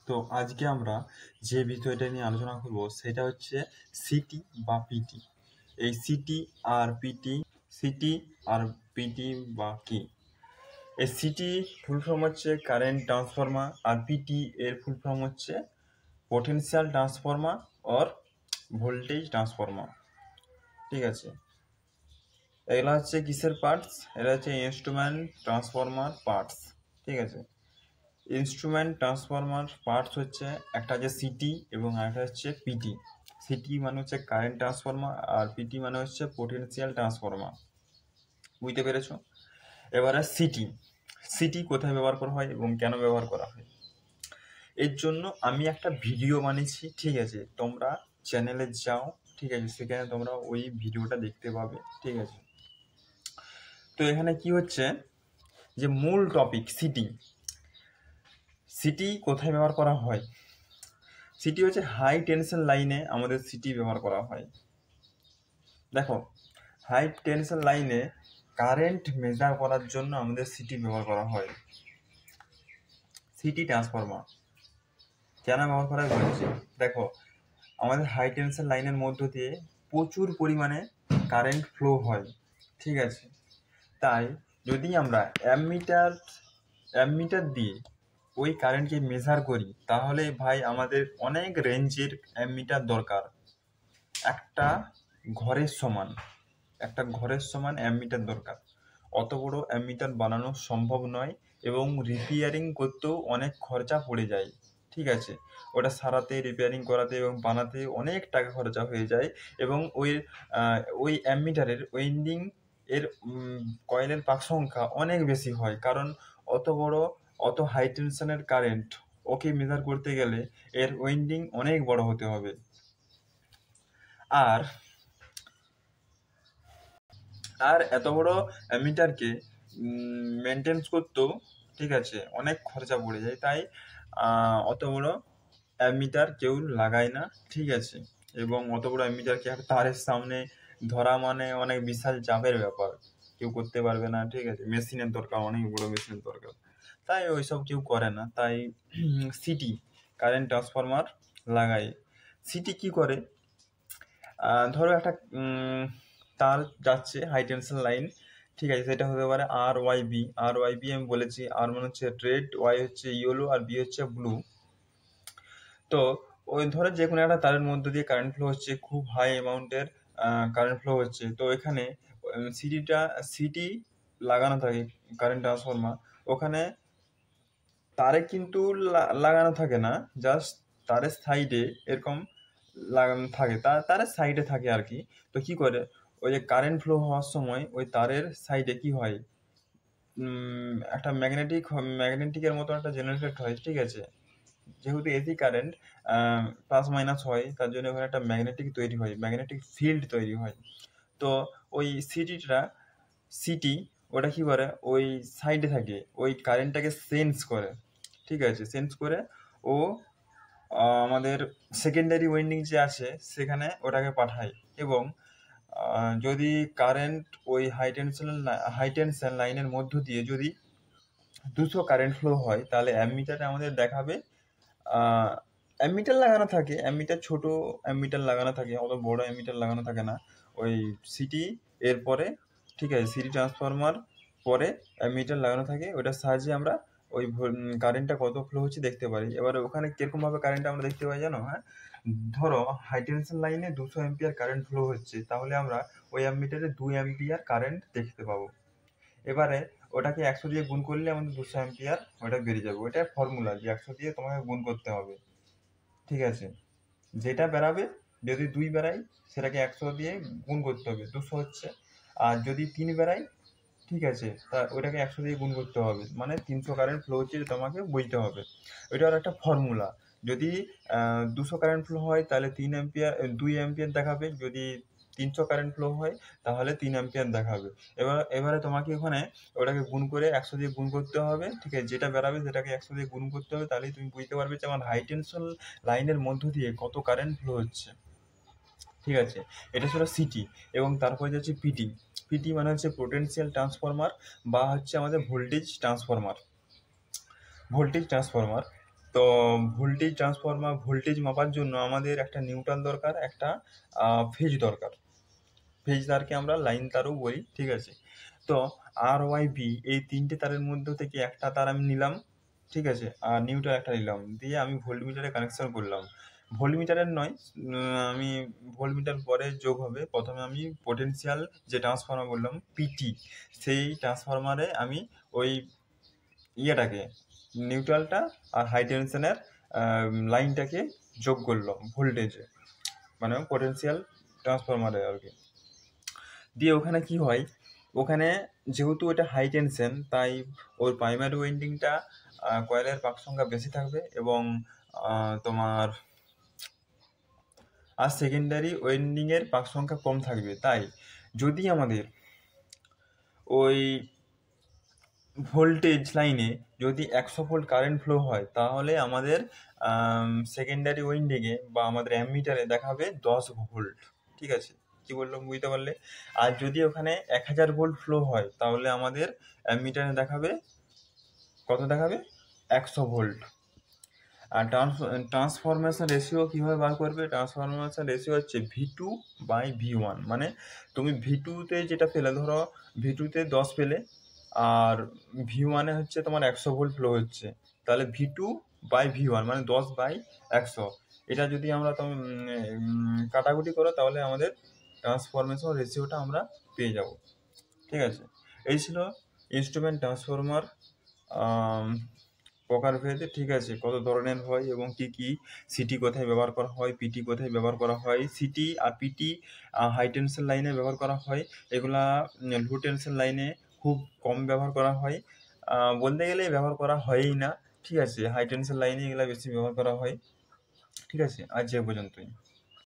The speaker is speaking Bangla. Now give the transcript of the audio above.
তো আজকে আমরা যে বিষয়টা নিয়ে আলোচনা করব সেটা হচ্ছে সিটি বা পিটি। এই সিটি আর পিটি বা কি? এই সিটি ফুল ফর্ম হচ্ছে কারেন্ট ট্রান্সফর্মার, আর পিটি এর ফুল ফর্ম হচ্ছে potential transformer or voltage transformer. ঠিক আছে, এগুলো হচ্ছে কিসের পার্টস? এটা হচ্ছে ইনস্ট্রুমেন্ট ট্রান্সফর্মার পার্টস। ঠিক আছে, ইনস্ট্রুমেন্ট ট্রান্সফরমার পার্টস হচ্ছে একটা হচ্ছে সিটি এবং আরেকটা হচ্ছে পিটি। সিটি মানে হচ্ছে কারেন্ট ট্রান্সফরমার আর পিটি মানে হচ্ছে পোটেনশিয়াল ট্রান্সফরমার। বুঝতে পেরেছো? এবারে সিটি কোথায় ব্যবহার করা হয় এবং কেন ব্যবহার করা হয়, এর জন্য আমি একটা ভিডিও বানিয়েছি। ঠিক আছে, তোমরা চ্যানেলে যাও, ঠিক আছে, সেখানে তোমরা ওই ভিডিওটা দেখতে পাবে। ঠিক আছে, তো এখানে কি হচ্ছে যে মূল টপিক সিটি কোথায় ব্যবহার করা হয়। সিটি হচ্ছে হাই টেনশন লাইনে আমাদের সিটি ব্যবহার করা হয়। দেখো, হাই টেনশন লাইনে কারেন্ট মেজার করার জন্য আমাদের সিটি ব্যবহার করা হয়। সিটি ট্রান্সফরমার কেন ব্যবহার করা হয় বলছি। দেখো, আমাদের হাই টেনশন লাইনের মধ্য দিয়ে প্রচুর পরিমাণে কারেন্ট ফ্লো হয়। ঠিক আছে, তাই যদি আমরা অ্যামমিটার দিয়ে ওই কারেন্টকে মেজার করি, তাহলে ভাই আমাদের অনেক রেঞ্জের অ্যামমিটার দরকার। একটা ঘরের সমান অ্যামমিটার দরকার। অত বড় অ্যামমিটার বানানো সম্ভব নয় এবং রিপেয়ারিং করতেও অনেক খরচা পড়ে যায়। ঠিক আছে, ওটা সারাতে, রিপেয়ারিং করাতে এবং বানাতে অনেক টাকা খরচা হয়ে যায় এবং ওই অ্যামমিটারের ওয়েন্ডিং এর কয়েলের পাক সংখ্যা অনেক বেশি হয়, কারণ অত হাই টেনশনের কারেন্ট ওকে মেজার করতে গেলে এর ওয়েন্ডিং অনেক বড় হতে হবে। আর এত বড় মিটারকে মেনটেন্স করতেও, ঠিক আছে, অনেক খরচা পড়ে যায়। তাই অত বড় অ্যামিটার কেউ লাগায় না। ঠিক আছে, এবং অত বড় অ্যামিটারকে তারের সামনে ধরা মানে অনেক বিশাল চাপের ব্যাপার, কেউ করতে পারবে না। ঠিক আছে, মেশিনের দরকার, অনেক বড় মেশিনের দরকার, তাই ওইসব কেউ করে না। তাই সিটি কারেন্ট ট্রান্সফরমার লাগায়। সিটি কি করে, ধরো একটা তার যাচ্ছে হাই টেনশন লাইন। ঠিক আছে, সেটা হতে পারে আর ওয়াই বি আমি বলেছি। আর মানে হচ্ছে রেড, ওয়াই হচ্ছে ইয়েলো, আর বি হচ্ছে ব্লু। তো ওই ধরো যে কোনো একটা তারের মধ্যে দিয়ে কারেন্ট ফ্লো হচ্ছে, খুব হাই অ্যামাউন্টের কারেন্ট ফ্লো হচ্ছে। তো এখানে সিটি লাগানো থাকে কারেন্ট ট্রান্সফরমার। ওখানে তারে কিন্তু লাগানো থাকে না, জাস্ট তারের সাইডে এরকম লাগানো থাকে, তারের সাইডে থাকে আর কি। তো কি করে, ওই যে কারেন্ট ফ্লো হওয়ার সময় ওই তারের সাইডে কি হয়, একটা ম্যাগনেটিকের মতো একটা জেনারেট হয়। ঠিক আছে, যেহেতু এসি কারেন্ট প্লাস মাইনাস হয়, তার জন্য ওখানে একটা ম্যাগনেটিক ফিল্ড তৈরি হয়। তো ওই সিটি ওটা কি করে, ওই সাইডে থাকে, ওই কারেন্টটাকে সেন্স করে। ঠিক আছে, সেন্স করে ও আমাদের সেকেন্ডারি ওয়াইন্ডিং যে আছে সেখানে ওটাকে পাঠায়। এবং যদি কারেন্ট ওই হাই টেনশন লাইনের মধ্য দিয়ে যদি 200 কারেন্ট ফ্লো হয়, তাহলে অ্যামমিটারে আমাদের দেখাবে, অ্যামমিটার ছোট অ্যামমিটার লাগানো থাকে, অত বড় অ্যামমিটার লাগানো থাকে না ওই সিটি এরপরে। ঠিক আছে, সিটি ট্রান্সফরমার পরে অ্যামমিটার লাগানো থাকে, ওটার সাহায্যে আমরা ওই কারেন্টটা কত ফ্লো হচ্ছে দেখতে পারি। এবারে ওখানে কিরকমভাবে কারেন্টটা আমরা দেখতে পাই জানো? হ্যাঁ, ধরো হাই টেনশন লাইনে 200 অ্যাম্পিয়ার কারেন্ট ফ্লো হচ্ছে, তাহলে আমরা ওই অ্যামমিটারে 2 অ্যাম্পিয়ার কারেন্ট দেখতে পাবো। এবারে ওটাকে 100 দিয়ে গুণ করলে আমাদের 200 অ্যাম্পিয়ার ওটা বেরিয়ে যাবে। ওটা ফর্মুলা যে 100 দিয়ে তোমাকে গুণ করতে হবে। ঠিক আছে, যেটা বেরাবে, যদি 2 বেরাই সেটাকে 100 দিয়ে গুণ করতে হবে, 200 হচ্ছে। আর যদি 3 বেরাই, ঠিক আছে, তা ওইটাকে 100 দিয়ে গুণ করতে হবে, মানে 300 কারেন্ট ফ্লো হচ্ছে তোমাকে বুঝতে হবে। ওইটার একটা ফর্মুলা। যদি 200 কারেন্ট ফ্লো হয় তাহলে 2 অ্যাম্পিয়ার দেখাবে, যদি 300 কারেন্ট ফ্লো হয় তাহলে 3 অ্যাম্পিয়ার দেখাবে। এবারে তোমাকে ওখানে ওটাকে গুণ করে 100 দিয়ে গুণ করতে হবে। ঠিক আছে, যেটা বেরাবে সেটাকে 100 দিয়ে গুণ করতে হবে, তাহলেই তুমি বুঝতে পারবে যে আমার হাই টেনশন লাইনের মধ্য দিয়ে কত কারেন্ট ফ্লো হচ্ছে। ঠিক আছে, এটা ছিল সিটি। এবং তারপরে যাচ্ছে পিটি মানে হচ্ছে পোটেনশিয়াল ট্রান্সফরমার বা হচ্ছে আমাদের ভোল্টেজ ট্রান্সফরমার। তো ভোল্টেজ ট্রান্সফরমার ভোল্টেজ মাপার জন্য আমাদের একটা নিউট্রাল দরকার, একটা ফেজ দরকার। ফেজ তারকে আমরা লাইন তারও বলি, ঠিক আছে। তো আর ওয়াই বি এই তিনটে তারের মধ্যে থেকে একটা তার আমি নিলাম, ঠিক আছে, আর নিউট্রাল একটা নিলাম, দিয়ে আমি ভোল্টমিটারে কানেকশন করলাম। ভোল্টমিটারের নয়, আমি ভোল্টমিটার পরে যোগ হবে। প্রথমে আমি পোটেনশিয়াল যে ট্রান্সফরমার বললাম পিটি, সেই ট্রান্সফরমারে আমি ওই ইয়েটাকে, নিউট্রালটা আর হাই টেনশনের লাইনটাকে যোগ করলাম ভোল্টেজে, মানে পোটেনশিয়াল ট্রান্সফরমারে আর কি। দিয়ে ওখানে কি হয়, ওখানে যেহেতু এটা হাই টেনশন, তাই ওর প্রাইমারি ওয়াইন্ডিংটা কয়েলের পাক সংখ্যা বেশি থাকবে, এবং তোমার আর সেকেন্ডারি ওয়াইন্ডিংয়ের পাক সংখ্যা কম থাকবে। তাই যদি আমাদের ওই ভোল্টেজ লাইনে যদি 100 ভোল্ট কারেন্ট ফ্লো হয়, তাহলে আমাদের সেকেন্ডারি ওয়াইন্ডিংয়ে বা আমাদের অ্যামিটারে দেখাবে 10 ভোল্ট, ঠিক আছে। কি বললাম বুঝতে পারলে? আর যদি ওখানে 1000 ভোল্ট ফ্লো হয়, তাহলে আমাদের অ্যামিটারে দেখাবে কত, দেখাবে 100 ভোল্ট। আর ট্রান্সফরমেশন রেশিও কীভাবে বার করবে? ট্রান্সফরমেশন রেশিও হচ্ছে V2/V1, মানে তুমি V2-তে যেটা পেলে, ধরো V2-তে 10 পেলে, আর V1-এ হচ্ছে তোমার 100 ভোল্ট ফ্লো হচ্ছে, তাহলে V2/V1 মানে 10/100। এটা যদি আমরা কাটাকুটি করো, তাহলে আমাদের ট্রান্সফরমেশন রেশিওটা আমরা পেয়ে যাব, ঠিক আছে। এই ছিল ইনস্ট্রুমেন্ট ট্রান্সফরমার প্রকারভেদ, ঠিক আছে, কত ধরনের হয় এবং কি কি, সিটি কোথায় ব্যবহার করা হয়, পিটি কোথায় ব্যবহার করা হয়। সিটি আর পিটি হাই টেনশন লাইনে ব্যবহার করা হয়, এগুলা লো টেনশন লাইনে খুব কম ব্যবহার করা হয়, বলতে গেলে ব্যবহার করা হয়ই না, ঠিক আছে। হাই টেনশন লাইনে এগুলা বেশি ব্যবহার করা হয়, ঠিক আছে। আজ এ পর্যন্তই।